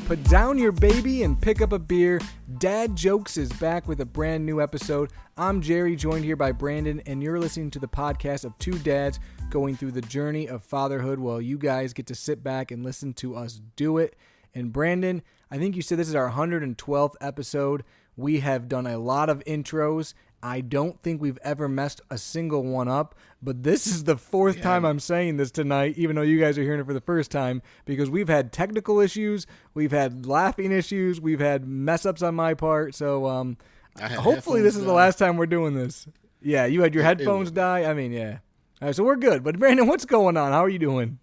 Put down your baby and pick up a beer. Dad Jokes is back with a brand new episode. I'm Jerry, joined here by Brandon, and you're listening to the podcast of two dads going through the journey of fatherhood while you guys get to sit back and listen to us do it. And Brandon, I think you said this is our 112th episode. We have done a lot of intros. I don't think we've ever messed a single one up, but this is the fourth time I'm saying this tonight, even though you guys are hearing it for the first time, because we've had technical issues, we've had laughing issues, we've had mess ups on my part. So hopefully this is the last time we're doing this. Yeah, you had your headphones die. I mean, yeah. All right, so we're good. But Brandon, what's going on? How are you doing?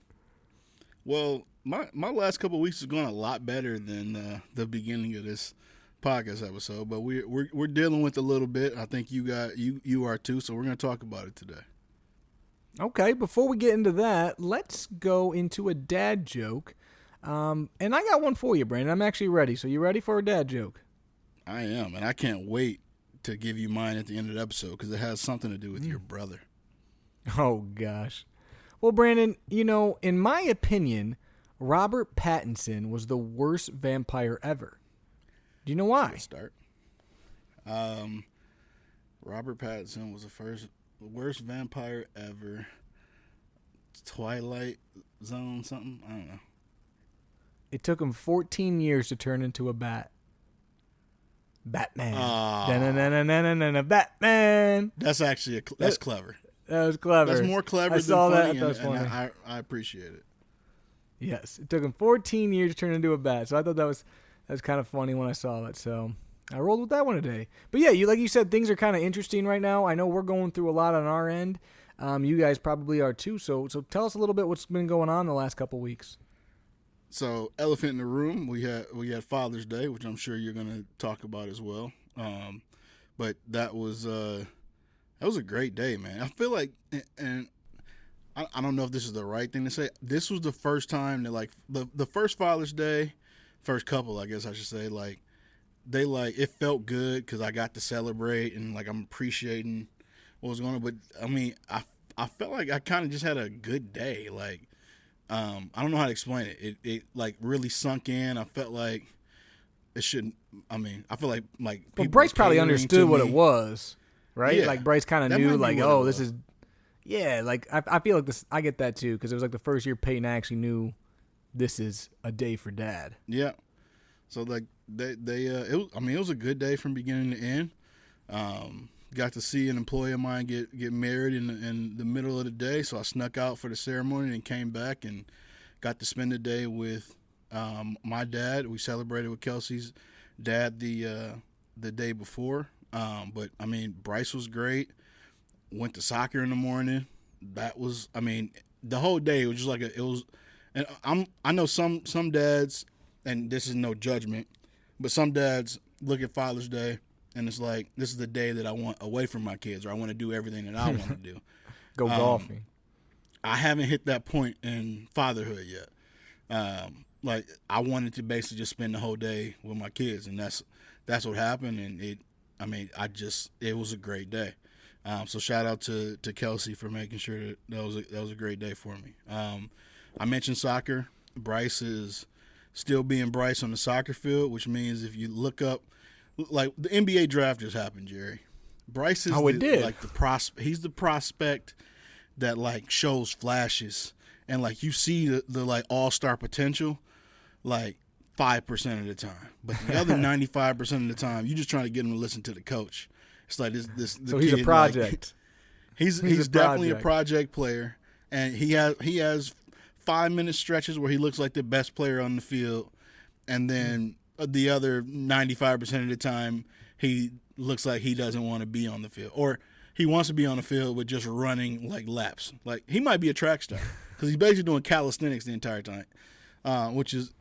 Well, my last couple of weeks has gone a lot better than the beginning of this podcast episode, but we're dealing with a little bit. I think you are too, so we're going to talk about it today. Okay, before we get into that, let's go into a dad joke. And I got one for you, Brandon. I'm actually ready. So you ready for a dad joke? I am, and I can't wait to give you mine at the end of the episode because it has something to do with your brother. Oh, gosh. Well, Brandon, you know, in my opinion, Robert Pattinson was the worst vampire ever. Do you know why? Let's start. Robert Pattinson was the worst vampire ever. Twilight Zone something? I don't know. It took him 14 years to turn into a bat. Batman. Batman. That's actually that's clever. That was clever. That's more clever than funny, and I appreciate it. Yes. It took him 14 years to turn into a bat. So I thought that was kind of funny when I saw it. So I rolled with that one today. But yeah, like you said, things are kind of interesting right now. I know we're going through a lot on our end. You guys probably are too. So tell us a little bit what's been going on the last couple weeks. So, elephant in the room, we had Father's Day, which I'm sure you're going to talk about as well. But that was a great day, man. I feel like, and I don't know if this is the right thing to say. This was the first time that, like, the first Father's Day, first couple, I guess I should say, like, it felt good because I got to celebrate and, like, I'm appreciating what was going on. But, I mean, I felt like I kind of just had a good day. Like, I don't know how to explain it. It like really sunk in. I felt like it shouldn't. I mean, I feel like Well, Bryce probably understood what it was, right? Yeah, like Bryce kind of knew, like, oh, this is. Yeah, like I feel like this. I get that too because it was like the first year Peyton actually knew this is a day for Dad. Yeah. So like it was a good day from beginning to end. Got to see an employee of mine get married in the middle of the day, so I snuck out for the ceremony and came back and got to spend the day with my dad. We celebrated with Kelsey's dad the day before. But I mean, Bryce was great. Went to soccer in the morning. That was, I mean, the whole day was just like and I know some dads, and this is no judgment, but some dads look at Father's Day and it's like, this is the day that I want away from my kids, or I want to do everything that I want to do. Go golfing. I haven't hit that point in fatherhood yet. Like, I wanted to basically just spend the whole day with my kids, and that's what happened. And it was a great day. So shout out to Kelsey for making sure that was a great day for me. I mentioned soccer. Bryce is still being Bryce on the soccer field, which means if you look up, like, the NBA draft just happened, Jerry. Bryce is he's the prospect that, like, shows flashes, and, like, you see the like all-star potential like 5% of the time, but the other 95% of the time you're just trying to get him to listen to the coach. It's like this. So he's a project. Like, he's definitely a project player, and he has 5-minute stretches where he looks like the best player on the field, and then the other 95% of the time he looks like he doesn't want to be on the field, or he wants to be on the field but just running like laps. Like, he might be a track star because he's basically doing calisthenics the entire time, which is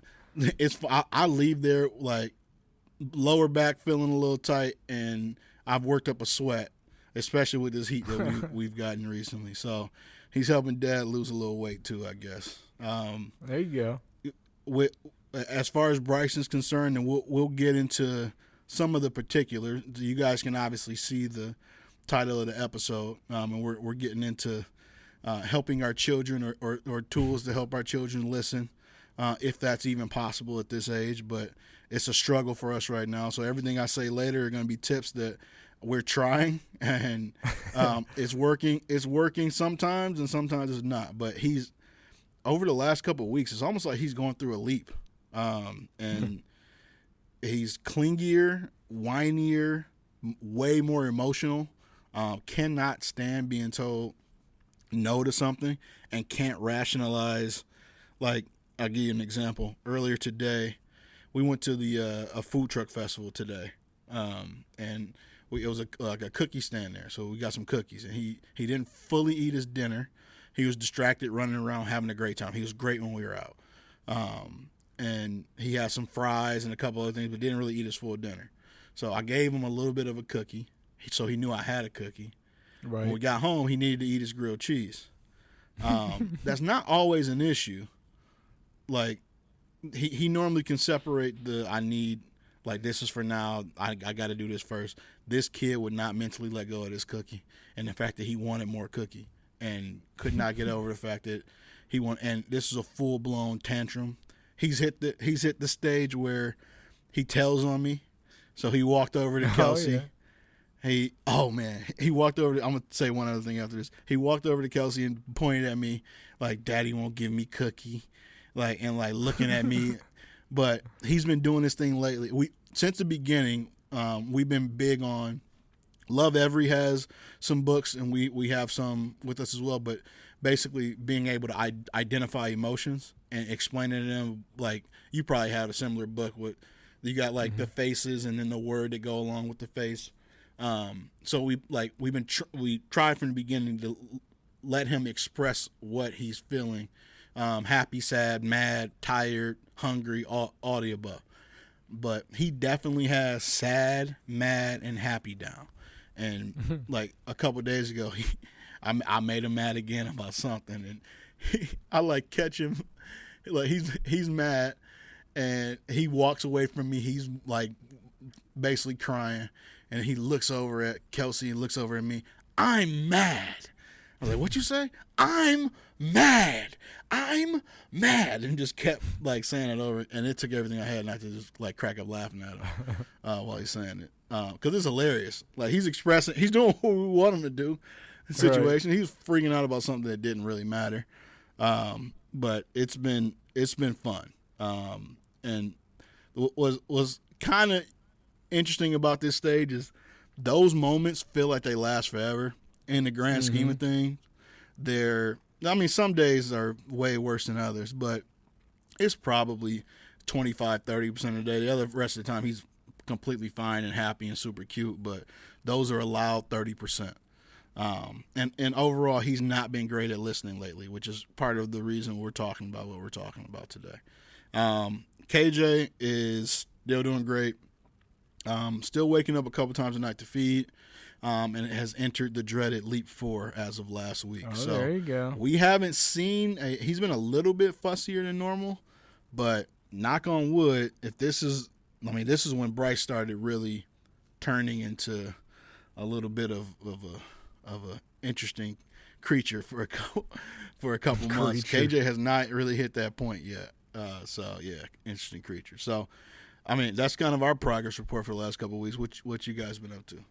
I leave there like lower back feeling a little tight, and I've worked up a sweat, especially with this heat that we've gotten recently. So he's helping Dad lose a little weight too, I guess. There you go. As far as Bryson's concerned, and we'll get into some of the particulars. You guys can obviously see the title of the episode, and we're getting into helping our children or tools to help our children listen. if that's even possible at this age. But it's a struggle for us right now. So everything I say later are going to be tips that we're trying, and it's working. It's working sometimes, and sometimes it's not. But he's over the last couple of weeks, it's almost like he's going through a leap, and he's clingier, whinier, way more emotional. Cannot stand being told no to something, and can't rationalize. Like, I'll give you an example. Earlier today, we went to a food truck festival today, and it was like a cookie stand there. So we got some cookies, and he didn't fully eat his dinner. He was distracted, running around, having a great time. He was great when we were out, and he had some fries and a couple other things, but didn't really eat his full dinner. So I gave him a little bit of a cookie, so he knew I had a cookie. Right. When we got home, he needed to eat his grilled cheese. That's not always an issue. Like, he normally can separate I need, like, this is for now, I got to do this first. This kid would not mentally let go of this cookie, and the fact that he wanted more cookie and could not get over the fact that and this is a full-blown tantrum. He's hit the stage where he tells on me. So he walked over to Kelsey. He walked over I'm going to say one other thing after this. He walked over to Kelsey and pointed at me like, Daddy won't give me cookie. And looking at me. But he's been doing this thing lately. Since the beginning, we've been big on Love Every has some books, and we have some with us as well, but basically being able to identify emotions and explaining to them, like, you probably have a similar book with, you got like the faces and then the word that go along with the face. So we tried from the beginning to let him express what he's feeling. Happy, sad, mad, tired, hungry, all the above. But he definitely has sad, mad, and happy down. And like a couple of days ago, I made him mad again about something, and I catch him, like he's mad, and he walks away from me. He's like basically crying, and he looks over at Kelsey and looks over at me. I'm mad. I was like, "What you say?" I'm mad. And just kept saying it over, and it took everything I had not to just crack up laughing at him while he's saying it, because it's hilarious. He's doing what we want him to do. The situation, right. He's freaking out about something that didn't really matter, but it's been fun, and was kind of interesting about this stage is those moments feel like they last forever. In the grand scheme of things, some days are way worse than others, but it's probably 25-30% of the day. The other rest of the time, he's completely fine and happy and super cute, but those are allowed 30%. And overall, he's not been great at listening lately, which is part of the reason we're talking about what we're talking about today. KJ is still doing great. Still waking up a couple times a night to feed. And it has entered the dreaded Leap 4 as of last week. Oh, there you go. We haven't seen he's been a little bit fussier than normal, but knock on wood, this is when Bryce started really turning into a little bit of a interesting creature for a couple months. KJ has not really hit that point yet. So yeah, interesting creature. So, that's kind of our progress report for the last couple of weeks. What you guys been up to?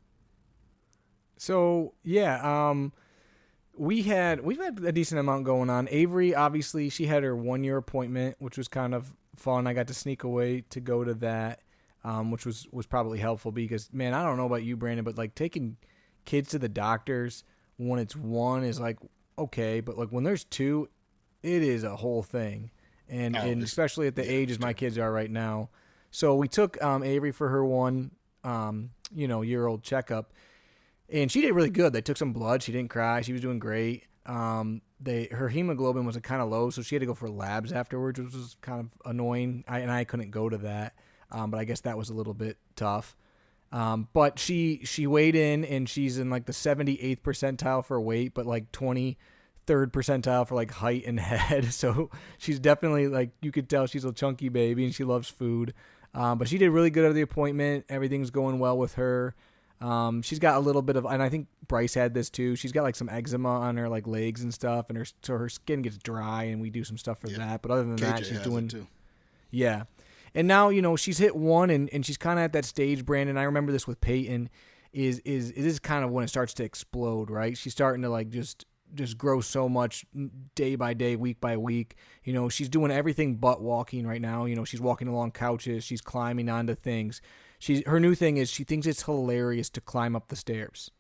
So yeah, we've had a decent amount going on. Avery, obviously, she had her 1-year appointment, which was kind of fun. I got to sneak away to go to that, which was probably helpful because, man, I don't know about you, Brandon, but taking kids to the doctors when it's 1 is okay, but when there's 2, it is a whole thing, and especially at the ages my kids are right now. So we took Avery for her 1 year-old checkup. And she did really good. They took some blood. She didn't cry. She was doing great. Her hemoglobin was kind of low, so she had to go for labs afterwards, which was kind of annoying. I couldn't go to that, but I guess that was a little bit tough. But she weighed in, and she's in the 78th percentile for weight, but 23rd percentile for height and head. So she's definitely you could tell she's a chunky baby, and she loves food. But she did really good at the appointment. Everything's going well with her. She's got a little bit of, and I think Bryce had this too. She's got like some eczema on her like legs and stuff, and so her skin gets dry, and we do some stuff for that. But other than that, she's doing. Too. Yeah, and now she's hit 1, and she's kind of at that stage. Brandon, I remember this with Peyton. Is kind of when it starts to explode, right? She's starting to like just grow so much day by day, week by week. She's doing everything but walking right now. She's walking along couches. She's climbing onto things. Her new thing is she thinks it's hilarious to climb up the stairs.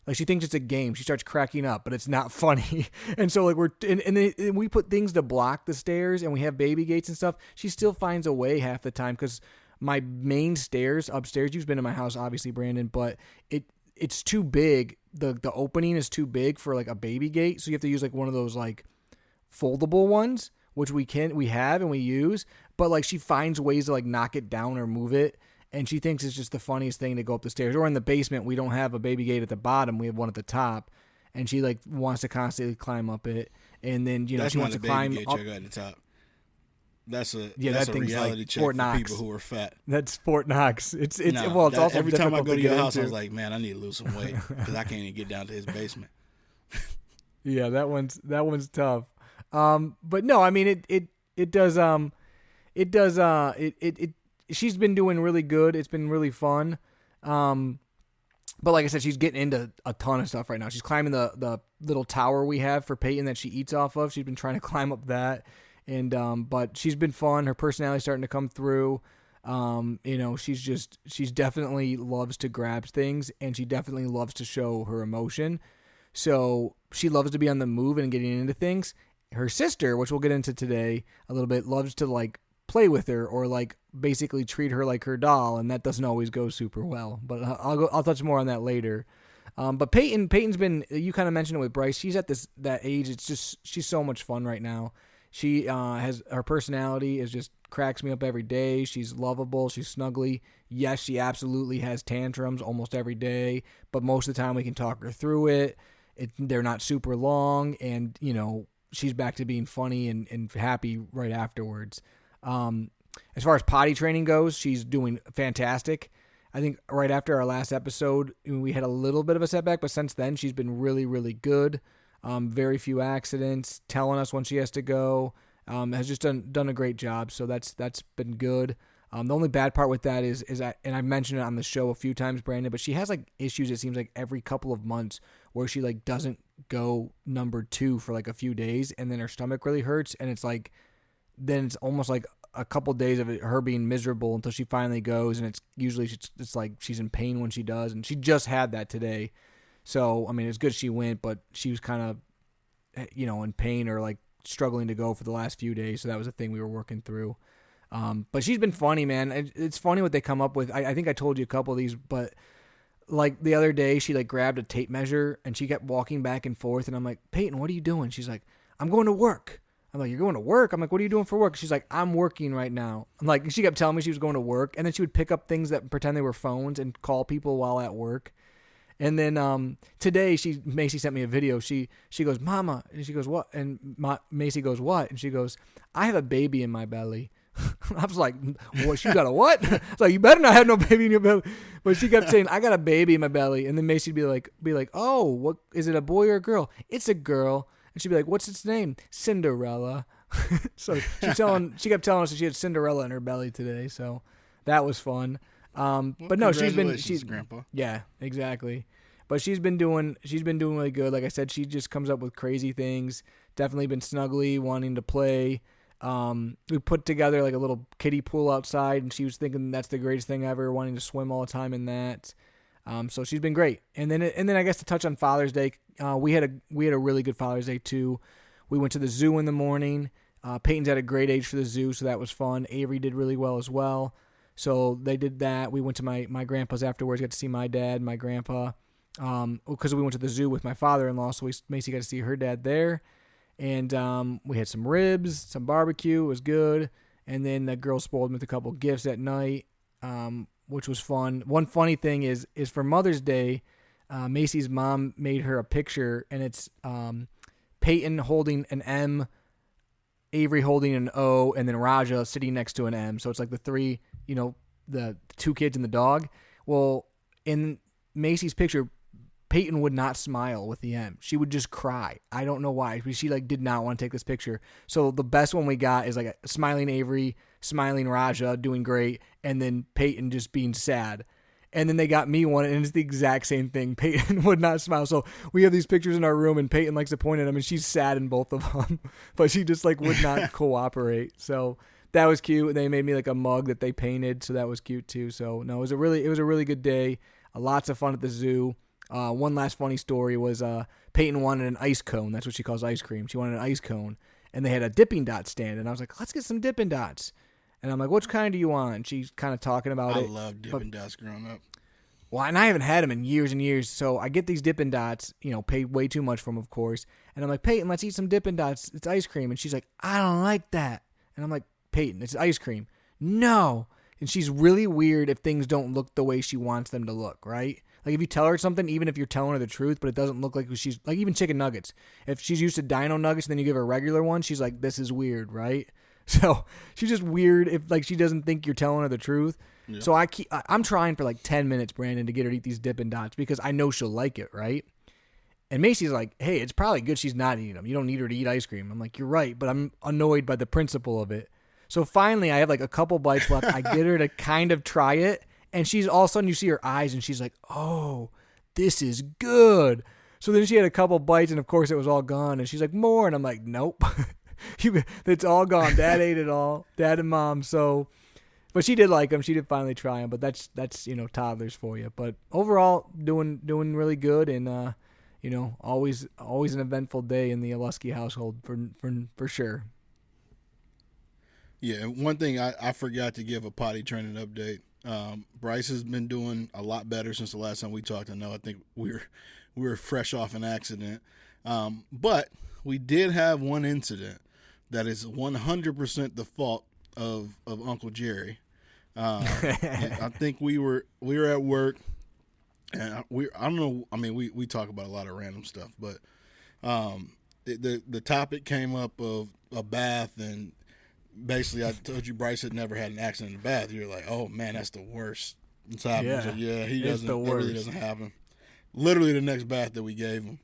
Like she thinks it's a game. She starts cracking up, but it's not funny. And so like and we put things to block the stairs, and we have baby gates and stuff. She still finds a way half the time because my main stairs upstairs, you've been in my house, obviously, Brandon, but it's too big. The opening is too big for like a baby gate. So you have to use like one of those like foldable ones, which we have and we use, but like she finds ways to like knock it down or move it. And she thinks it's just the funniest thing to go up the stairs. Or in the basement, we don't have a baby gate at the bottom. We have one at the top. And she like wants to constantly climb up it. And then, she wants to climb up. At the top. That's a that reality like check Fort for Knox. people who are fat. That's Fort Knox. It's also every time I go to your house, into. I was like, man, I need to lose some weight because I can't even get down to his basement. Yeah, that one's tough. But no, I mean it does. She's been doing really good. It's been really fun. But like I said, she's getting into a ton of stuff right now. She's climbing the little tower we have for Peyton that she eats off of. She's been trying to climb up that. And but she's been fun. Her personality's starting to come through. She's definitely loves to grab things, and she definitely loves to show her emotion. So she loves to be on the move and getting into things. Her sister, which we'll get into today a little bit, loves to like play with her or like basically treat her like her doll, and that doesn't always go super well. But I'll touch more on that later. But Peyton's been, you kind of mentioned it with Bryce. She's at that age. It's just she's so much fun right now. She has her personality is just cracks me up every day. She's lovable. She's snuggly. Yes, she absolutely has tantrums almost every day, but most of the time we can talk her through it. They're not super long, and she's back to being funny and happy right afterwards. As far as potty training goes, she's doing fantastic. I think right after our last episode, we had a little bit of a setback, but since then she's been really, really good. Very few accidents, telling us when she has to go, has just done a great job. So that's been good. The only bad part with that is that, and I mentioned it on the show a few times, Brandon, but she has like issues, it seems like every couple of months where she like doesn't go number 2 for like a few days, and then her stomach really hurts, and it's like, then it's almost like a couple days of her being miserable until she finally goes, and it's usually it's like she's in pain when she does, and she just had that today. So, I mean, it's good she went, but she was kind of, in pain or like struggling to go for the last few days. So that was a thing we were working through. But she's been funny, man. It's funny what they come up with. I think I told you a couple of these, but like the other day she like grabbed a tape measure and she kept walking back and forth. And I'm like, Peyton, what are you doing? She's like, I'm going to work. I'm like, you're going to work? I'm like, what are you doing for work? She's like, I'm working right now. I'm like, she kept telling me she was going to work. And then she would pick up things that pretend they were phones and call people while at work. And then today, Macy sent me a video. She goes, Mama, and she goes, what? And Macy goes, what? And she goes, I have a baby in my belly. I was like, what? She got a what? I was like, you better not have no baby in your belly. But she kept saying, I got a baby in my belly. And then Macy'd be like, oh, what is it, a boy or a girl? It's a girl. And she'd be like, what's its name? Cinderella. So she kept telling us that she had Cinderella in her belly today. So that was fun. But no, she's Grandpa. Yeah, exactly. But she's been doing really good. Like I said, she just comes up with crazy things. Definitely been snuggly, wanting to play. We put together like a little kiddie pool outside, and she was thinking that's the greatest thing ever, wanting to swim all the time in that. So she's been great. And then I guess to touch on Father's Day, we had a really good Father's Day too. We went to the zoo in the morning. Peyton's at a great age for the zoo, so that was fun. Avery did really well as well. So they did that. We went to my grandpa's afterwards, got to see my dad, my grandpa, because we went to the zoo with my father-in-law, so Macy got to see her dad there. And we had some ribs, some barbecue. It was good. And then the girls spoiled me with a couple gifts at night, which was fun. One funny thing is for Mother's Day, Macy's mom made her a picture, and it's Peyton holding an M, Avery holding an O, and then Raja sitting next to an M. So it's like the three, the 2 kids and the dog. Well, in Macy's picture, Peyton would not smile with the M. She would just cry. I don't know why. She like did not want to take this picture. So the best one we got is like a smiling Avery, smiling Raja, doing great, and then Peyton just being sad. And then they got me one, and it's the exact same thing. Peyton would not smile. So we have these pictures in our room, and Peyton likes to point at them, and she's sad in both of them. But she just like would not cooperate. So that was cute. They made me like a mug that they painted, so that was cute too. So no, it was a really good day. Lots of fun at the zoo. One last funny story was Peyton wanted an ice cone. That's what she calls ice cream. She wanted an ice cone, and they had a Dippin' Dot stand, and I was like, let's get some Dippin' Dots. And I'm like, which kind do you want? And she's kind of talking about it. I love Dippin' Dots growing up. Well, and I haven't had them in years and years, so I get these Dippin' Dots, paid way too much for them, of course. And I'm like, Peyton, let's eat some Dippin' Dots. It's ice cream. And she's like, I don't like that. And I'm like, Peyton, it's ice cream. No. And she's really weird if things don't look the way she wants them to look, right? Like if you tell her something, even if you're telling her the truth, but it doesn't look like she's like even chicken nuggets. If she's used to dino nuggets and then you give her a regular one, she's like, this is weird, right? So she's just weird if like she doesn't think you're telling her the truth. Yeah. So I'm trying for like 10 minutes, Brandon, to get her to eat these Dippin' Dots because I know she'll like it, right? And Macy's like, hey, it's probably good she's not eating them. You don't need her to eat ice cream. I'm like, you're right, but I'm annoyed by the principle of it. So finally, I have like a couple bites left. I get her to kind of try it, and she's all of a sudden you see her eyes, and she's like, oh, this is good. So then she had a couple bites, and of course it was all gone, and she's like, more, and I'm like, nope. It's all gone. Dad ate it all. Dad and Mom. So, but she did like them. She did finally try them. But that's toddlers for you. But overall, doing really good, and always an eventful day in the Alusky household for sure. Yeah, one thing I forgot to give a potty training update. Bryce has been doing a lot better since the last time we talked. I think we were fresh off an accident, but we did have one incident that is 100% the fault of Uncle Jerry. I think we were at work, and I don't know. I mean, we talk about a lot of random stuff, but the topic came up of a bath, and basically I told you Bryce had never had an accident in the bath. You're like, oh man, that's the worst. It's happened. Yeah, so, yeah, he doesn't. It really doesn't happen. Literally the next bath that we gave him,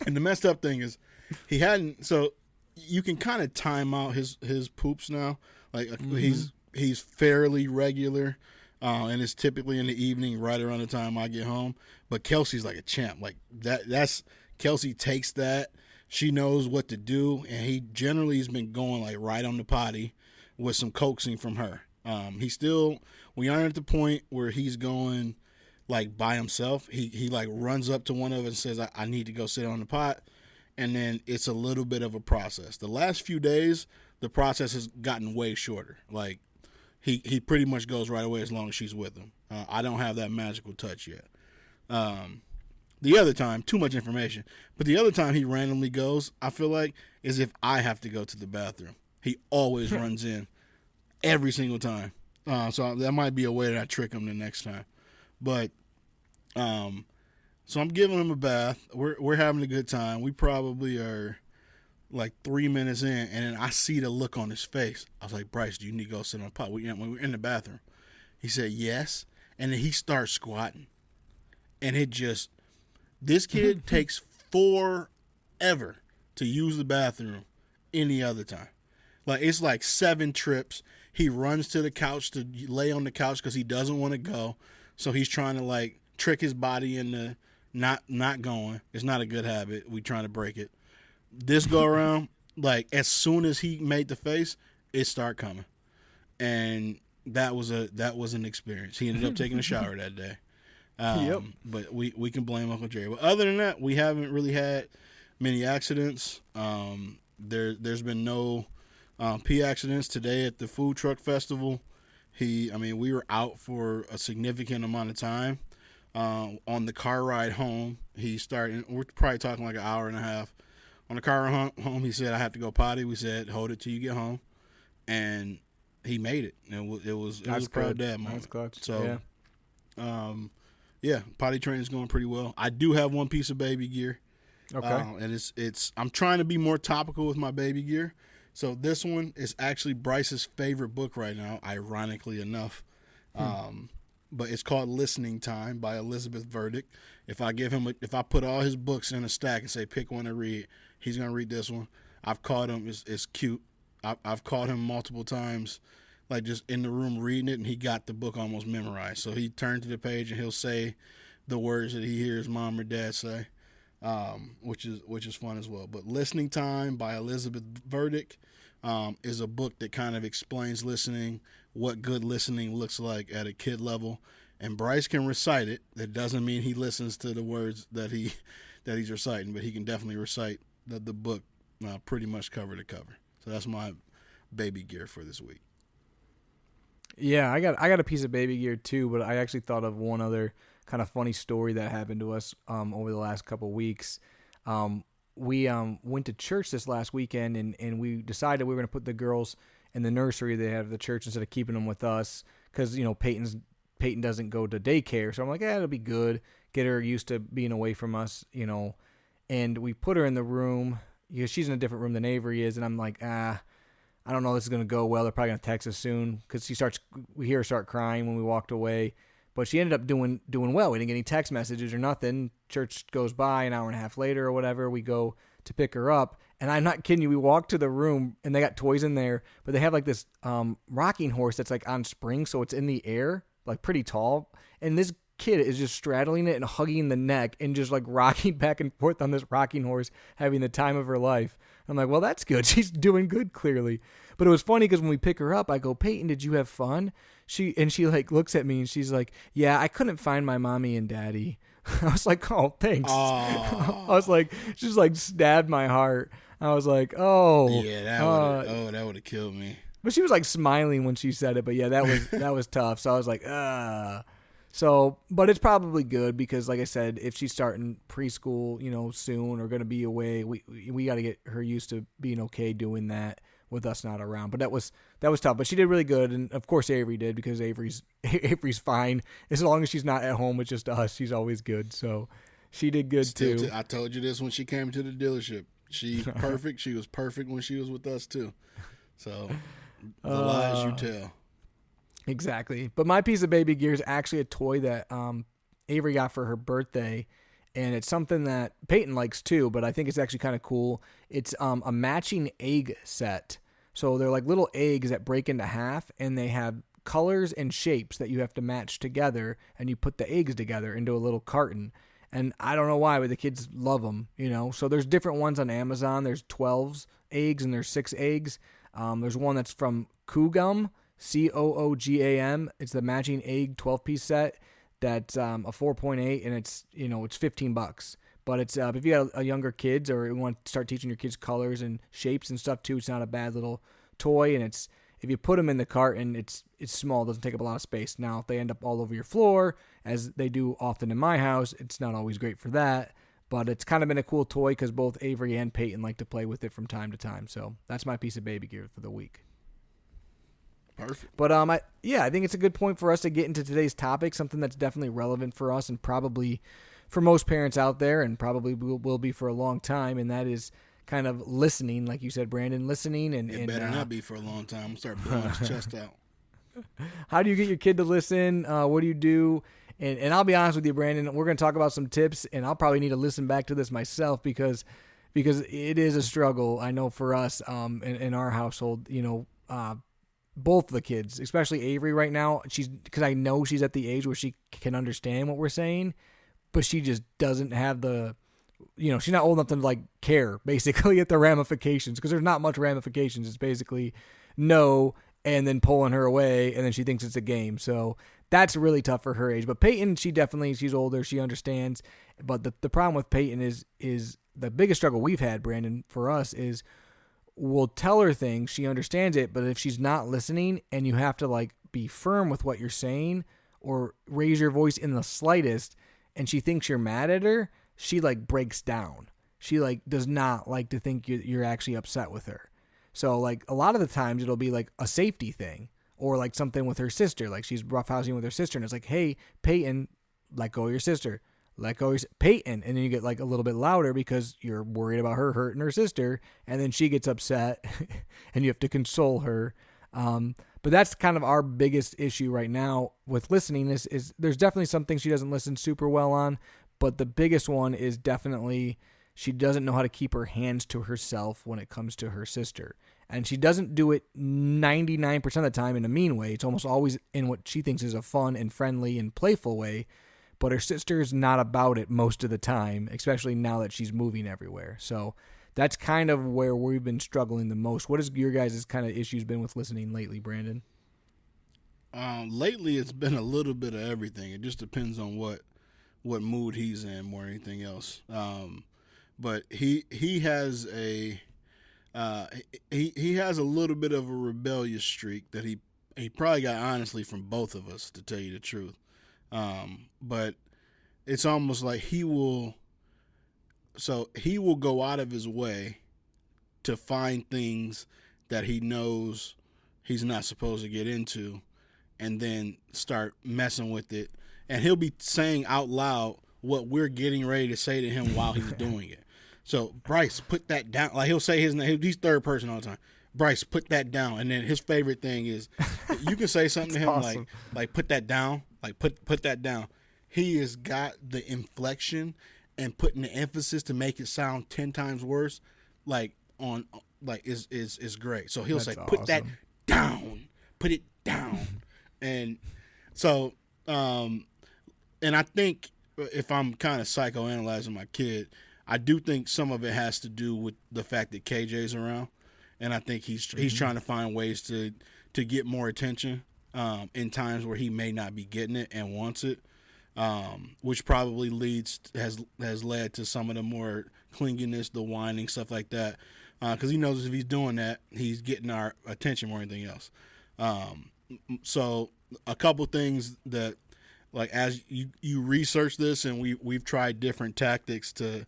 and the messed up thing is he hadn't. So you can kind of time out his poops now. Like he's fairly regular, and it's typically in the evening, right around the time I get home. But Kelsey's like a champ. Like that's Kelsey takes that. She knows what to do, and he generally has been going like right on the potty with some coaxing from her. We aren't at the point where he's going like by himself. He like runs up to one of us and says, I need to go sit on the pot. And then it's a little bit of a process. The last few days, the process has gotten way shorter. Like he pretty much goes right away as long as she's with him. I don't have that magical touch yet. The other time, too much information, but the other time he randomly goes, I feel like, is if I have to go to the bathroom. He always runs in every single time. So that might be a way that I trick him the next time. But so I'm giving him a bath. We're having a good time. We probably are like 3 minutes in, and then I see the look on his face. I was like, Bryce, do you need to go sit on the pot? We're in the bathroom. He said, yes. And then he starts squatting. And this kid takes forever to use the bathroom any other time. Like, it's like 7 trips. He runs to the couch to lay on the couch because he doesn't want to go. So he's trying to, like, trick his body into not going. It's not a good habit. We trying to break it. This go around, like, as soon as he made the face, it started coming. And that was an experience. He ended up taking a shower that day. Yep. But we can blame Uncle Jerry. But other than that, we haven't really had many accidents. There's been no pee accidents today at the food truck festival. We were out for a significant amount of time. On the car ride home, we're probably talking like an hour and a half. On the car ride home, he said, I have to go potty. We said, hold it till you get home. And he made it. And it was a proud dad moment. That's clutch. So, yeah, potty training is going pretty well. I do have one piece of baby gear. Okay. And I'm trying to be more topical with my baby gear. So this one is actually Bryce's favorite book right now, ironically enough. but it's called Listening Time by Elizabeth Verdict. If I put all his books in a stack and say pick one to read, he's gonna read this one. I've caught him. It's cute. I've caught him multiple times, like just in the room reading it, and he got the book almost memorized. So he turned to the page and he'll say the words that he hears mom or dad say, which is fun as well. But Listening Time by Elizabeth Verdict is a book that kind of explains listening, what good listening looks like at a kid level. And Bryce can recite it. That doesn't mean he listens to the words that he's reciting, but he can definitely recite the book pretty much cover to cover. So that's my baby gear for this week. Yeah, I got a piece of baby gear too, but I actually thought of one other kind of funny story that happened to us over the last couple of weeks. We went to church this last weekend, and we decided we were going to put the girls in the nursery they have at the church instead of keeping them with us because, Peyton doesn't go to daycare. So I'm like, it'll be good. Get her used to being away from us, And we put her in the room. She's in a different room than Avery is, and I'm like, I don't know, this is going to go well. They're probably going to text us soon because we hear her start crying when we walked away. But she ended up doing well. We didn't get any text messages or nothing. Church goes by an hour and a half later or whatever. We go to pick her up. And I'm not kidding you. We walk to the room, and they got toys in there. But they have like this rocking horse that's like on springs, so it's in the air, like pretty tall. And this kid is just straddling it and hugging the neck and just like rocking back and forth on this rocking horse, having the time of her life. I'm like, well, that's good. She's doing good, clearly. But it was funny because when we pick her up, I go, Peyton, did you have fun? She like looks at me and she's like, yeah, I couldn't find my mommy and daddy. I was like, oh, thanks. I was like, she just like stabbed my heart. I was like, oh. Yeah, that would have killed me. But she was like smiling when she said it. But yeah, that was tough. So I was like, So, but it's probably good because, like I said, if she's starting preschool, soon or going to be away, we got to get her used to being okay doing that with us not around. But that was tough. But she did really good, and of course Avery did because Avery's fine as long as she's not at home with just us. She's always good, so she did good too. I told you this when she came to the dealership. She's perfect. She was perfect when she was with us too. So the lies you tell. Exactly. But my piece of baby gear is actually a toy that Avery got for her birthday, and it's something that Peyton likes too, but I think it's actually kind of cool. It's a matching egg set. So they're like little eggs that break into half, and they have colors and shapes that you have to match together, and you put the eggs together into a little carton. And I don't know why, but the kids love them, So there's different ones on Amazon. There's 12 eggs, and there's 6 eggs. There's one that's from Coogam, Coogam. It's the matching egg 12-piece set. That's a 4.8, and it's it's $15. But it's if you got a younger kids or you want to start teaching your kids colors and shapes and stuff too, it's not a bad little toy. And it's if you put them in the carton, it's small, doesn't take up a lot of space. Now if they end up all over your floor, as they do often in my house, it's not always great for that. But it's kind of been a cool toy because both Avery and Peyton like to play with it from time to time. So that's my piece of baby gear for the week. Perfect. But I think it's a good point for us to get into today's topic, something that's definitely relevant for us and probably for most parents out there, and probably will be for a long time, and that is kind of listening, like you said, Brandon, listening. It better not be for a long time. I'm going to start blowing his chest out. How do you get your kid to listen? What do you do? And I'll be honest with you, Brandon, we're going to talk about some tips, and I'll probably need to listen back to this myself because it is a struggle, I know, for us in our household, both the kids, especially Avery right now, because I know she's at the age where she can understand what we're saying, but she just doesn't have the, she's not old enough to like care basically at the ramifications, because there's not much ramifications. It's basically no, and then pulling her away, and then she thinks it's a game. So that's really tough for her age. But Peyton, she's older, she understands. But the problem with Peyton is the biggest struggle we've had, Brandon, for us is we'll tell her things, she understands it, but if she's not listening and you have to like be firm with what you're saying or raise your voice in the slightest, and she thinks you're mad at her, she like breaks down. She like does not like to think you're actually upset with her. So like a lot of the times it'll be like a safety thing or like something with her sister. Like she's roughhousing with her sister and it's like, hey, Peyton, let go of your sister. Let go of Peyton. And then you get like a little bit louder because you're worried about her hurting her sister. And then she gets upset and you have to console her. But that's kind of our biggest issue right now with listening is there's definitely some things she doesn't listen super well on, but the biggest one is definitely she doesn't know how to keep her hands to herself when it comes to her sister. And she doesn't do it 99% of the time in a mean way. It's almost always in what she thinks is a fun and friendly and playful way. But her sister's not about it most of the time, especially now that she's moving everywhere. So that's kind of where we've been struggling the most. What has your guys' kind of issues been with listening lately, Brandon? Lately, it's been a little bit of everything. It just depends on what mood he's in more than anything else. But he has he has a little bit of a rebellious streak that he probably got honestly from both of us, to tell you the truth. But it's almost like he will go out of his way to find things that he knows he's not supposed to get into and then start messing with it. And he'll be saying out loud what we're getting ready to say to him while he's doing it. So, Bryce, put that down. Like, he'll say his name. He's third person all the time. Bryce, put that down. And then his favorite thing is you can say something to him awesome. like put that down. Like, put that down. He has got the inflection and putting the emphasis to make it sound 10 times worse, is great. So he'll say, put that down. Put it down. And so, and I think if I'm kind of psychoanalyzing my kid, I do think some of it has to do with the fact that KJ's around, and I think he's trying to find ways to get more attention in times where he may not be getting it and wants it, which probably has led to some of the more clinginess, the whining, stuff like that, because he knows if he's doing that, he's getting our attention more than anything else. So a couple things that, like, as you research this, and we've tried different tactics to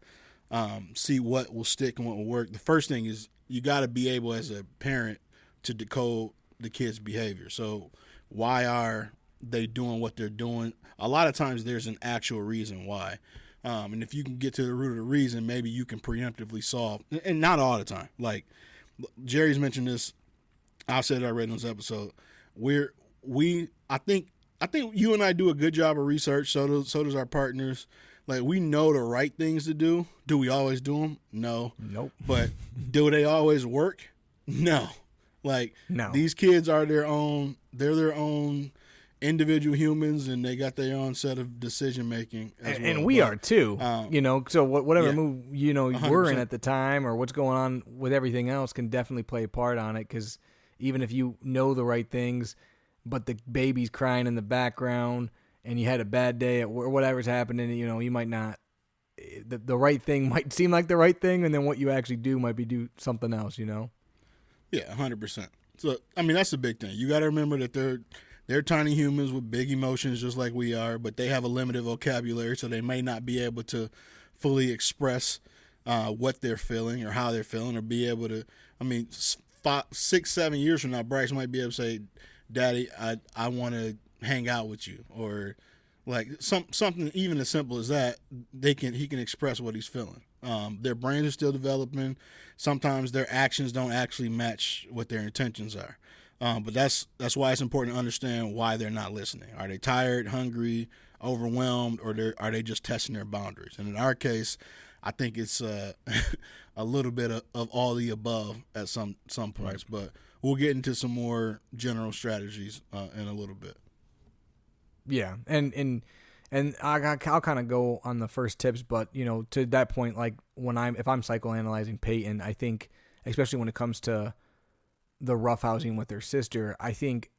see what will stick and what will work. The first thing is you got to be able as a parent to decode the kid's behavior. So why are they doing what they're doing? A lot of times there's an actual reason why. And if you can get to the root of the reason, maybe you can preemptively solve. And not all the time. Like Jerry's mentioned this. I've said it already in this episode. I think you and I do a good job of research. So does our partners. Like, we know the right things to do. Do we always do them? No. Nope. But do they always work? No. Like, no. These kids are their own individual humans, and they got their own set of decision making as well. And we are too. So whatever move you 100%. We're in at the time, or what's going on with everything else, can definitely play a part on it. Because even if you know the right things, but the baby's crying in the background, and you had a bad day at or whatever's happening, you might not. The right thing might seem like the right thing, and then what you actually do might be do something else. Yeah, 100%. So I mean, that's the big thing. You got to remember that they're tiny humans with big emotions, just like we are, but they have a limited vocabulary, so they may not be able to fully express what they're feeling or how they're feeling, or be able to. I mean, 5, 6, 7 years from now, Bryce might be able to say, "Daddy, I want to hang out with you," or like something even as simple as that. He can express what he's feeling. Their brains are still developing. Sometimes their actions don't actually match what their intentions are. But that's why it's important to understand why they're not listening. Are they tired, hungry, overwhelmed, or are they just testing their boundaries? And in our case, I think it's a little bit of all the above at some points. But we'll get into some more general strategies in a little bit. Yeah, and I'll kind of go on the first tips, but to that point, like if I'm psychoanalyzing Peyton, I think especially when it comes to the roughhousing with her sister, I think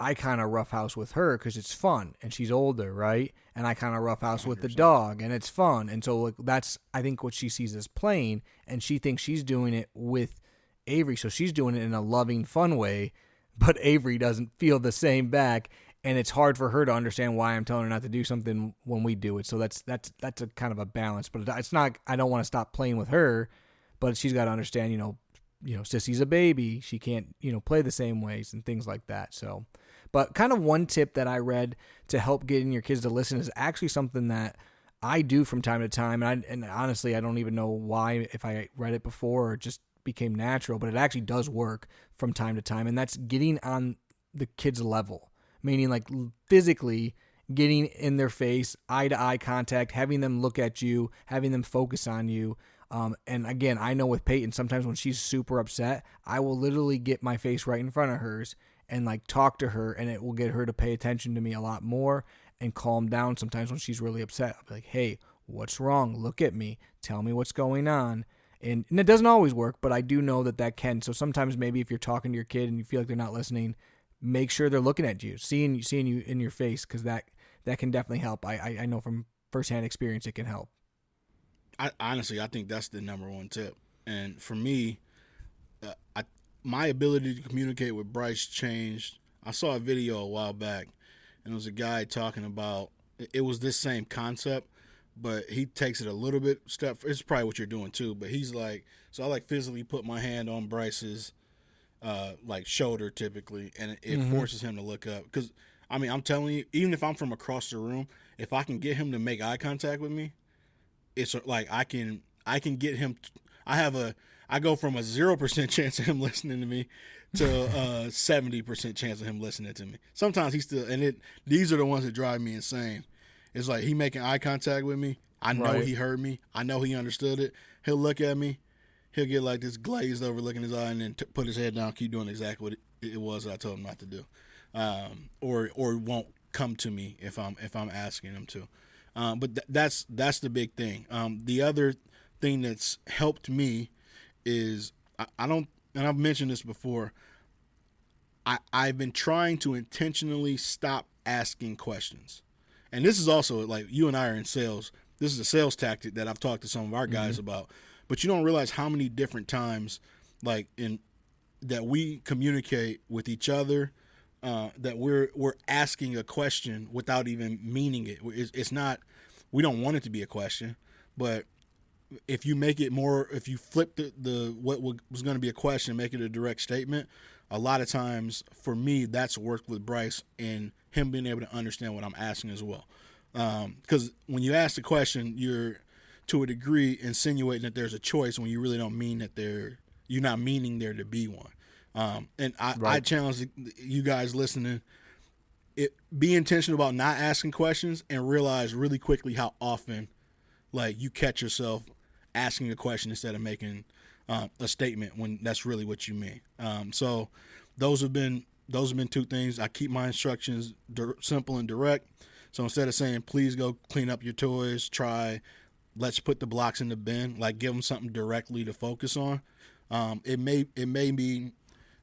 I kind of roughhouse with her because it's fun and she's older, right? And I kind of roughhouse 100%. With the dog and it's fun, and so like that's I think what she sees as playing, and she thinks she's doing it with Avery, so she's doing it in a loving, fun way, but Avery doesn't feel the same back. And it's hard for her to understand why I'm telling her not to do something when we do it. So that's a kind of a balance. But it's not. I don't want to stop playing with her, but she's got to understand. Sissy's a baby. She can't play the same ways and things like that. So, but kind of one tip that I read to help getting your kids to listen is actually something that I do from time to time. And honestly, I don't even know why, if I read it before or just became natural, but it actually does work from time to time. And that's getting on the kid's level, meaning like physically getting in their face, eye-to-eye contact, having them look at you, having them focus on you. And again, I know with Peyton, sometimes when she's super upset, I will literally get my face right in front of hers and like talk to her, and it will get her to pay attention to me a lot more and calm down sometimes when she's really upset. I'll be like, hey, what's wrong? Look at me. Tell me what's going on. And it doesn't always work, but I do know that can. So sometimes maybe if you're talking to your kid and you feel like they're not listening, make sure they're looking at you, seeing you in your face, because that can definitely help. I know from firsthand experience it can help. Honestly, I think that's the number one tip. And for me, my ability to communicate with Bryce changed. I saw a video a while back, and it was a guy talking about, it was this same concept, but he takes it a little bit step. It's probably what you're doing too, but he's like, so I like physically put my hand on Bryce's like shoulder typically, and it forces him to look up. Because I mean, I'm telling you, even if I'm from across the room, if I can get him to make eye contact with me, it's like I can get him. I go from a 0% chance of him listening to me to a 70% chance of him listening to me. Sometimes he's still, and these are the ones that drive me insane. It's like he making eye contact with me. I know he heard me. I know he understood it. He'll look at me. He'll get like this glazed over look in his eye, and then put his head down, keep doing exactly what it was that I told him not to do, or won't come to me if I'm asking him to. But that's the big thing. The other thing that's helped me is I don't, and I've mentioned this before, I've been trying to intentionally stop asking questions. And this is also, like, you and I are in sales. This is a sales tactic that I've talked to some of our guys about. But you don't realize how many different times, like, that we communicate with each other, that we're asking a question without even meaning it. It's not, we don't want it to be a question, but if you make it more, if you flip the what was going to be a question, make it a direct statement, a lot of times for me that's worked with Bryce and him being able to understand what I'm asking as well. Because when you ask the question, you're to a degree insinuating that there's a choice when you really don't mean that you're not meaning there to be one. And I challenge you guys listening, be intentional about not asking questions and realize really quickly how often, like, you catch yourself asking a question instead of making a statement when that's really what you mean. So those have been two things. I keep my instructions simple and direct. So instead of saying, please go clean up your toys, let's put the blocks in the bin, like, give them something directly to focus on. It may be,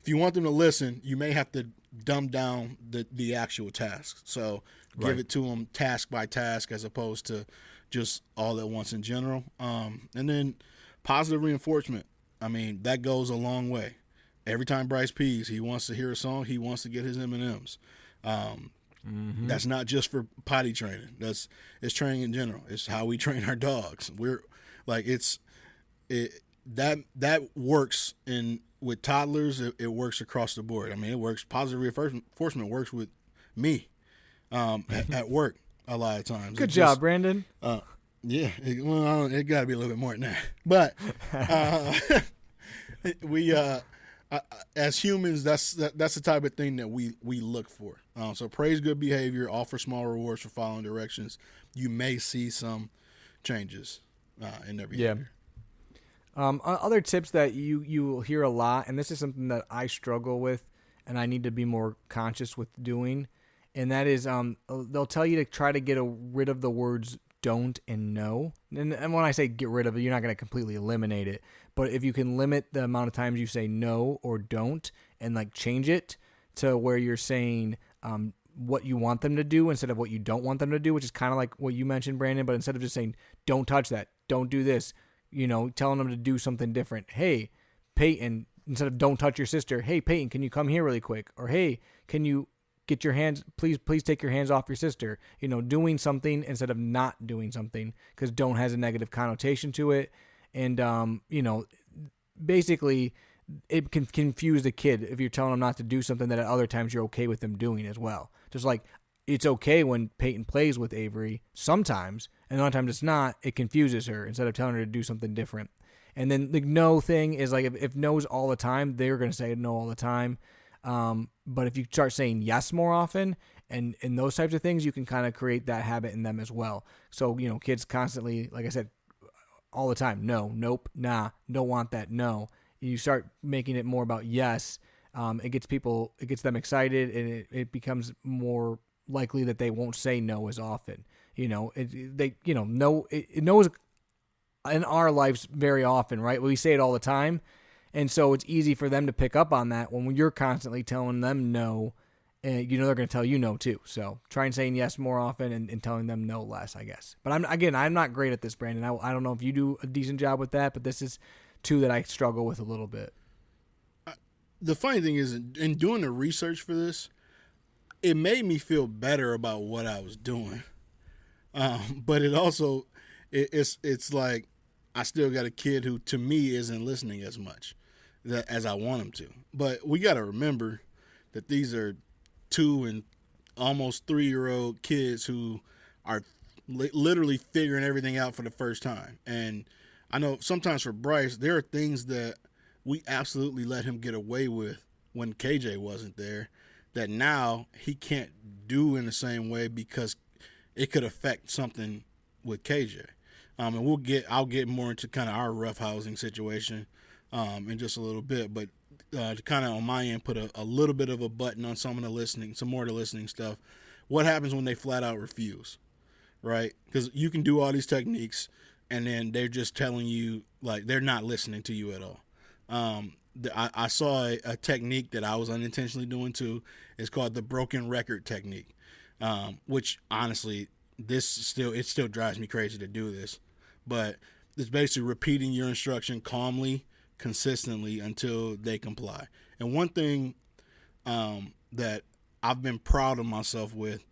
if you want them to listen, you may have to dumb down the actual task. So give it to them task by task as opposed to just all at once in general. And then positive reinforcement. I mean, that goes a long way. Every time Bryce pees, he wants to hear a song. He wants to get his M&Ms. That's not just for potty training. It's training in general. It's how we train our dogs. We're like, that works with toddlers. It works across the board. I mean, it works. Positive reinforcement works with me at work a lot of times. Good job, Brandon. Yeah, it got to be a little bit more than that. But we, as humans, that's the type of thing that we look for. So praise good behavior, offer small rewards for following directions. You may see some changes in their behavior. Yeah. Other tips that you will hear a lot, and this is something that I struggle with, and I need to be more conscious with doing, and that is they'll tell you to try to get rid of the words don't and no. And when I say get rid of it, you're not going to completely eliminate it. But if you can limit the amount of times you say no or don't and like change it to where you're saying what you want them to do instead of what you don't want them to do, which is kind of like what you mentioned, Brandon, but instead of just saying don't touch that, don't do this, telling them to do something different. Hey, Peyton, instead of don't touch your sister, hey, Peyton, can you come here really quick? Or hey, can you get your hands, please take your hands off your sister. Doing something instead of not doing something, because don't has a negative connotation to it. And, basically it can confuse the kid if you're telling them not to do something that at other times you're okay with them doing as well. Just like it's okay when Peyton plays with Avery sometimes, and other times it's not, it confuses her instead of telling her to do something different. And then the no thing is like, if no's all the time, they're going to say no all the time. But if you start saying yes more often and those types of things, you can kind of create that habit in them as well. So, kids constantly, like I said, all the time, no, nope, nah, don't want that, no. You start making it more about yes. It gets them excited, and it becomes more likely that they won't say no as often. No, it knows in our lives very often, right? We say it all the time. And so it's easy for them to pick up on that when you're constantly telling them no, and they're going to tell you no too. So try and saying yes more often and telling them no less, I guess. But I'm not great at this, Brandon. I don't know if you do a decent job with that, but this is two that I struggle with a little bit. The funny thing is, in doing the research for this, it made me feel better about what I was doing. But it also, it's like I still got a kid who, to me, isn't listening as much as I want him to. But we got to remember that these are 2 and almost 3-year-old kids who are literally figuring everything out for the first time. And I know sometimes for Bryce, there are things that we absolutely let him get away with when KJ wasn't there that now he can't do in the same way because it could affect something with KJ. And I'll get more into kind of our roughhousing situation in just a little bit, but to kind of on my end put a little bit of a button on some more of the listening stuff. What happens when they flat out refuse, right? Because you can do all these techniques and then they're just telling you, like, they're not listening to you at all. I saw a technique that I was unintentionally doing too. It's called the broken record technique, which honestly, it still drives me crazy to do this. But it's basically repeating your instruction calmly, consistently until they comply. And one thing that I've been proud of myself with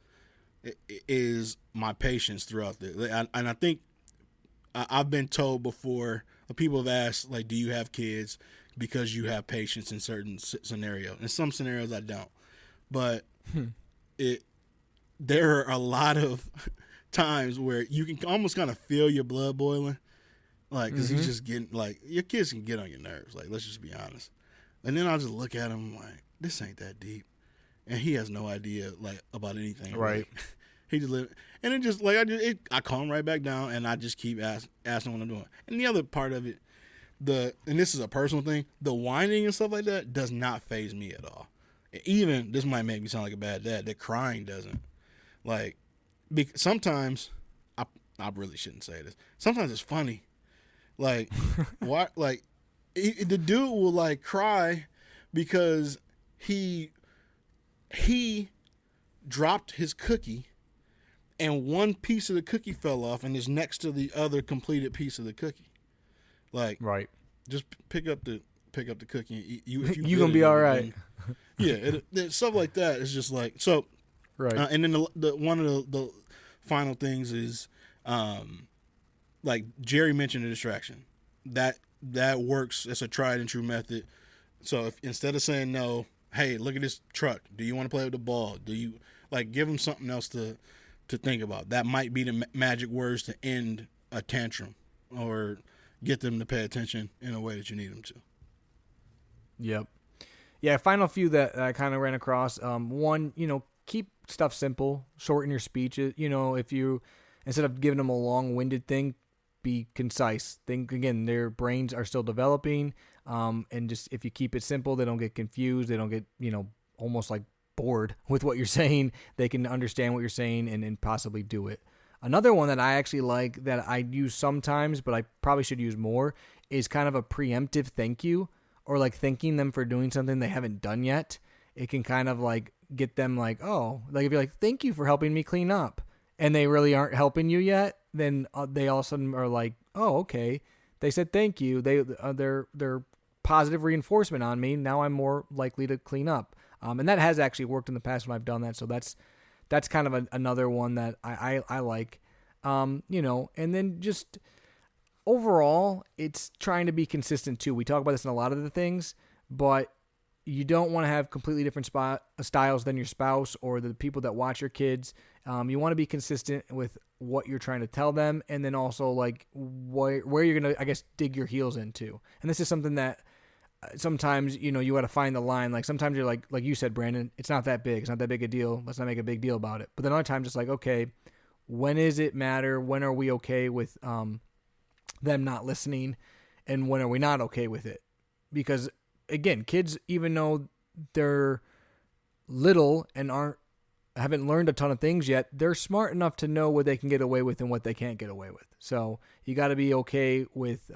is my patience throughout this. And I think I've been told before, people have asked, like, do you have kids because you have patience in certain scenarios? In some scenarios, I don't. But there are a lot of times where you can almost kind of feel your blood boiling. Like, because he's just getting, like, your kids can get on your nerves. Like, let's just be honest. And then I'll just look at him like, this ain't that deep. And he has no idea, like, about anything. Right. He just live, and it just, like, I calm right back down, and I just keep asking what I'm doing. And the other part of it, and this is a personal thing, the whining and stuff like that does not faze me at all. Even, this might make me sound like a bad dad, the crying doesn't. Like, sometimes, I really shouldn't say this. Sometimes it's funny. Like, what? Like, the dude will, like, cry because he dropped his cookie and one piece of the cookie fell off and is next to the other completed piece of the cookie. Like, right. Just pick up the cookie and eat. You gonna be all right. Yeah, stuff like that is just like so. Right. And then the one of the final things is, like Jerry mentioned, a distraction. That works. It's a tried and true method. So if instead of saying no, hey, look at this truck. Do you want to play with the ball? Do you, like, give them something else to think about? That might be the magic words to end a tantrum or get them to pay attention in a way that you need them to. Yep. Yeah, final few that I kind of ran across. One, keep stuff simple, shorten your speeches. If you, instead of giving them a long-winded thing, be concise. Think, again, their brains are still developing. And just, if you keep it simple, they don't get confused. They don't get, almost like bored with what you're saying. They can understand what you're saying and possibly do it. Another one that I actually like that I use sometimes, but I probably should use more, is kind of a preemptive thank you, or like thanking them for doing something they haven't done yet. It can kind of like get them like, oh, like if you're like, thank you for helping me clean up, and they really aren't helping you yet, then they all of a sudden are like, oh, okay, they said thank you. They're positive reinforcement on me. Now I'm more likely to clean up. And that has actually worked in the past when I've done that. So that's kind of another one that I like, and then just overall, it's trying to be consistent too. We talk about this in a lot of the things, but you don't want to have completely different styles than your spouse or the people that watch your kids. You want to be consistent with what you're trying to tell them, and then also like where you're going to, I guess, dig your heels into. And this is something that sometimes, you know, you got to find the line. Like sometimes you're like you said, Brandon, it's not that big. It's not that big a deal. Let's not make a big deal about it. But then other times it's like, okay, when is it matter? When are we okay with them not listening? And when are we not okay with it? Because again, kids, even though they're little and haven't learned a ton of things yet, they're smart enough to know what they can get away with and what they can't get away with. So you got to be okay with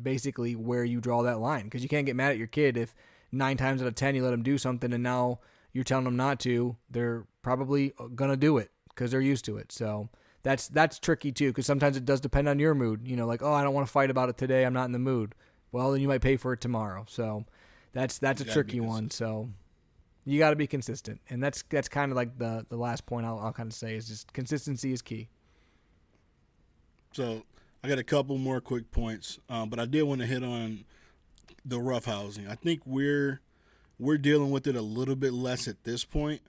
basically where you draw that line, because you can't get mad at your kid if 9 times out of 10 you let them do something and now you're telling them not to. They're probably gonna do it because they're used to it. So that's tricky too, because sometimes it does depend on your mood. You know, like, oh, I don't want to fight about it today, I'm not in the mood. Well, then you might pay for it tomorrow. So that's a tricky one. So you got to be consistent, and that's kind of like the last point I'll kind of say is just consistency is key. So I got a couple more quick points, but I did want to hit on the roughhousing. I think we're dealing with it a little bit less at this point,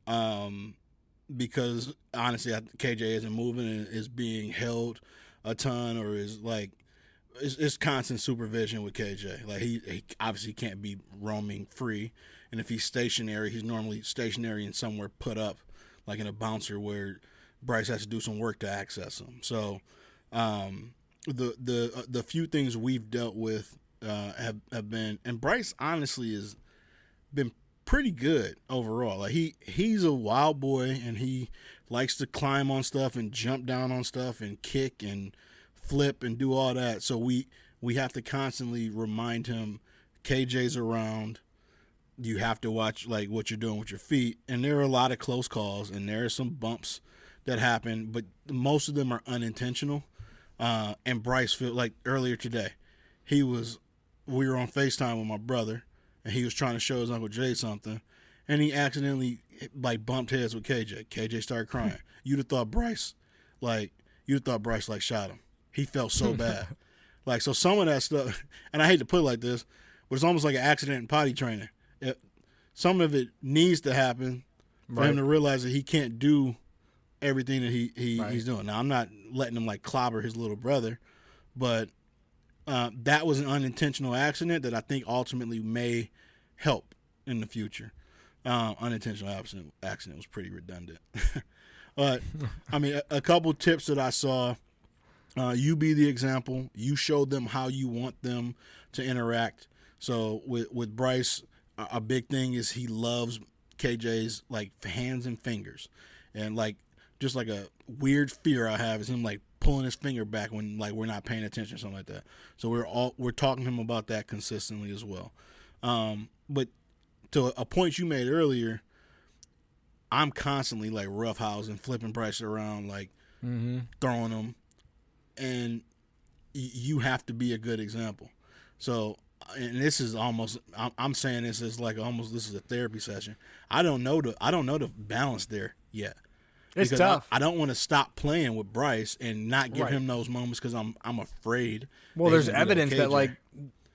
because honestly, KJ isn't moving and is being held a ton, or is like it's constant supervision with KJ. Like he obviously can't be roaming free, and if he's stationary, he's normally stationary and somewhere put up, like in a bouncer where Bryce has to do some work to access him. So the few things we've dealt with have been, and Bryce honestly has been pretty good overall. Like he's a wild boy, and he likes to climb on stuff and jump down on stuff and kick and flip and do all that. So we have to constantly remind him KJ's around. You have to watch like what you're doing with your feet. And there are a lot of close calls, and there are some bumps that happen, but most of them are unintentional. And Bryce felt like earlier today, we were on FaceTime with my brother, and he was trying to show his Uncle Jay something, and he accidentally like bumped heads with KJ. KJ started crying. You'd have thought Bryce shot him. He felt so bad. Like, so some of that stuff, and I hate to put it like this, but it's almost like an accident in potty training. Some of it needs to happen for him to realize that he can't do everything that he's doing. Now, I'm not letting him like clobber his little brother, but that was an unintentional accident that I think ultimately may help in the future. Unintentional accident was pretty redundant. But, I mean, a couple tips that I saw, you be the example. You show them how you want them to interact. So with Bryce, a big thing is he loves KJ's like hands and fingers, and like just like a weird fear I have is him like pulling his finger back when like we're not paying attention or something like that. So we're talking to him about that consistently as well. But to a point you made earlier, I'm constantly like roughhousing, flipping Bryce around, like throwing him, and you have to be a good example. So, and this is almost, I'm saying this is like almost, this is a therapy session. I don't know the balance there yet. It's tough. I don't want to stop playing with Bryce and not give him those moments because I'm afraid. Well, there's evidence that like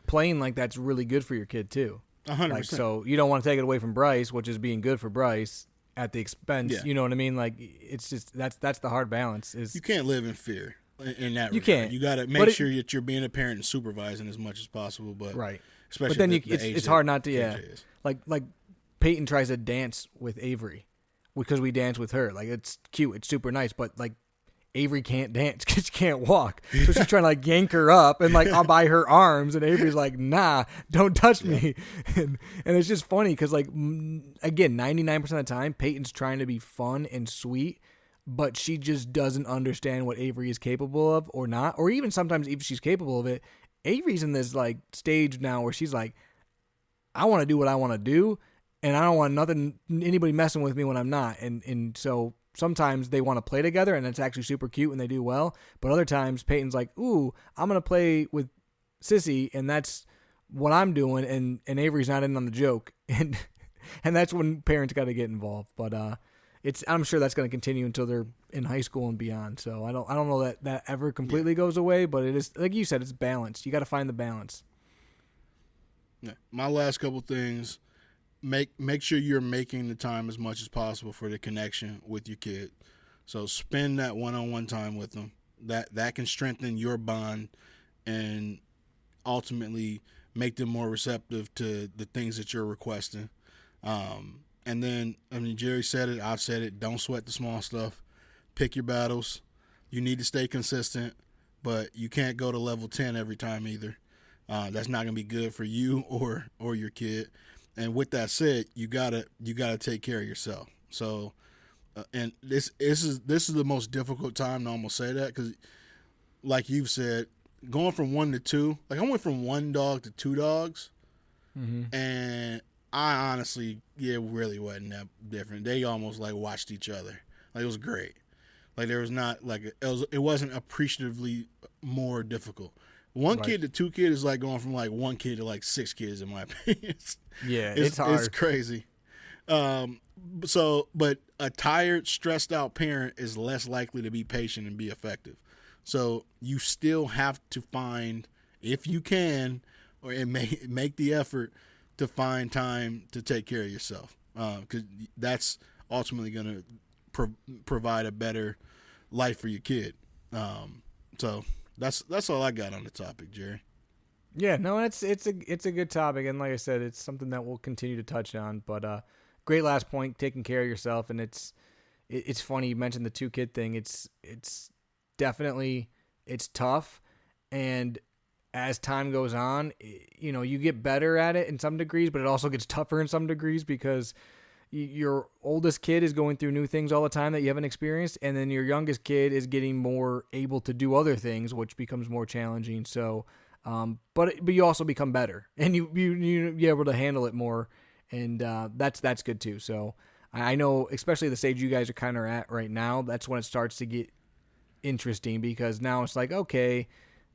playing like that's really good for your kid too. 100%. Like, so you don't want to take it away from Bryce, which is being good for Bryce at the expense. Yeah. You know what I mean? Like it's just that's the hard balance. Is you can't live in fear in that. You regard. can't. You got to make sure that you're being a parent and supervising as much as possible. But especially, but then it's hard not to. Yeah, like Peyton tries to dance with Avery because we dance with her. Like it's cute, it's super nice, but like Avery can't dance because she can't walk. So she's trying to like yank her up and like by her arms, and Avery's like, nah, don't touch me. And it's just funny because like, again, 99% of the time, Peyton's trying to be fun and sweet, but she just doesn't understand what Avery is capable of or not. Or even sometimes if she's capable of it, Avery's in this like stage now where she's like, I want to do what I want to do, and I don't want anybody messing with me when I'm not. And so sometimes they want to play together, and it's actually super cute when they do well. But other times, Peyton's like, ooh, I'm going to play with Sissy, and that's what I'm doing, and Avery's not in on the joke. And that's when parents got to get involved. But I'm sure that's going to continue until they're in high school and beyond. So I don't know that ever completely goes away, but it is, like you said, it's balanced. You got to find the balance. Yeah. My last couple things. Make sure you're making the time as much as possible for the connection with your kid. So spend that one-on-one time with them. That can strengthen your bond and ultimately make them more receptive to the things that you're requesting. And then, I mean, Jerry said it, I've said it, don't sweat the small stuff. Pick your battles. You need to stay consistent, but you can't go to level 10 every time either. That's not going to be good for you or your kid. And with that said, you gotta take care of yourself. So, and this is the most difficult time to almost say that, because, like you've said, going from 1 to 2, like I went from 1 dog to 2 dogs, and I honestly, it really wasn't that different. They almost like watched each other. Like, it was great. Like, there was not like it wasn't appreciatively more difficult. 1 kid to 2 kids is like going from like 1 kid to like 6 kids, in my opinion. Yeah, it's hard. It's crazy. But a tired, stressed out parent is less likely to be patient and be effective. So you still have to find, if you can, make the effort to find time to take care of yourself, because that's ultimately going to provide a better life for your kid. So that's all I got on the topic, Jerry. Yeah, no, it's a good topic, and like I said, it's something that we'll continue to touch on. But great last point, taking care of yourself, and it's funny you mentioned the 2-kid thing. It's definitely, it's tough, and as time goes on, you know, you get better at it in some degrees, but it also gets tougher in some degrees, because your oldest kid is going through new things all the time that you haven't experienced, and then your youngest kid is getting more able to do other things, which becomes more challenging. So, but you also become better, and you're able to handle it more, and that's good too. So I know, especially the stage you guys are kind of at right now, that's when it starts to get interesting, because now it's like, okay,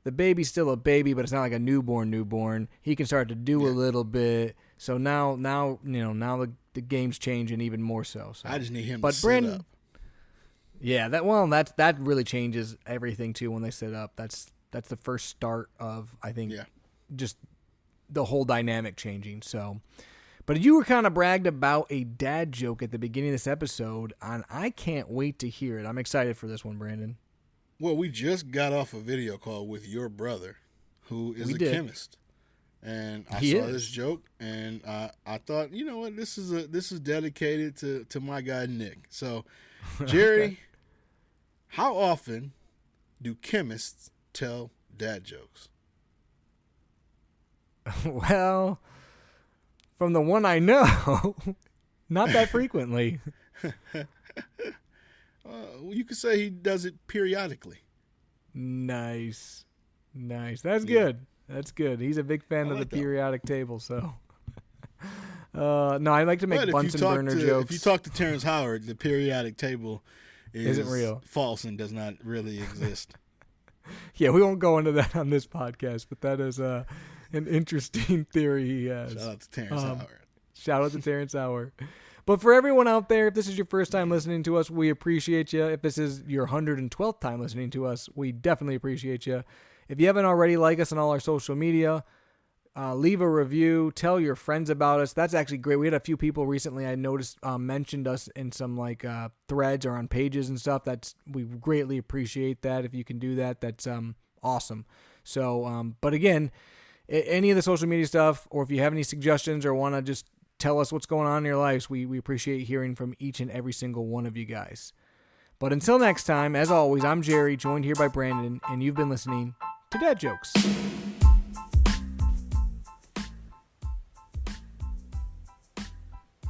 the baby's still a baby, but it's not like a newborn. He can start to do a little bit. So now the game's changing even more so. I just need him to sit up. Yeah, that really changes everything too when they sit up. That's the first start of, I think, just the whole dynamic changing. So, but you were kind of bragged about a dad joke at the beginning of this episode, and I can't wait to hear it. I'm excited for this one, Brandon. Well, we just got off a video call with your brother, who is a chemist, and I saw this joke, and I thought, you know what, this is dedicated to my guy Nick. So, Jerry, how often do chemists tell dad jokes? Well, from the one I know, not that frequently. You could say he does it periodically. Nice. That's good. That's good. He's a big fan of the periodic table, so. No, I like to make Bunsen burner jokes. If you talk to Terrence Howard, the periodic table isn't real, false, and does not really exist. Yeah, we won't go into that on this podcast, but that is an interesting theory he has. Shout out to Terrence Howard. Shout out to Terrence Howard. But for everyone out there, if this is your first time listening to us, we appreciate you. If this is your 112th time listening to us, we definitely appreciate you. If you haven't already, like us on all our social media, leave a review, tell your friends about us. That's actually great. We had a few people recently, I noticed, mentioned us in some like threads or on pages and stuff. We greatly appreciate that. If you can do that, that's awesome. So, but again, any of the social media stuff, or if you have any suggestions or want to just tell us what's going on in your lives, we appreciate hearing from each and every single one of you guys. But until next time, as always, I'm Jerry, joined here by Brandon, and you've been listening to Dad Jokes.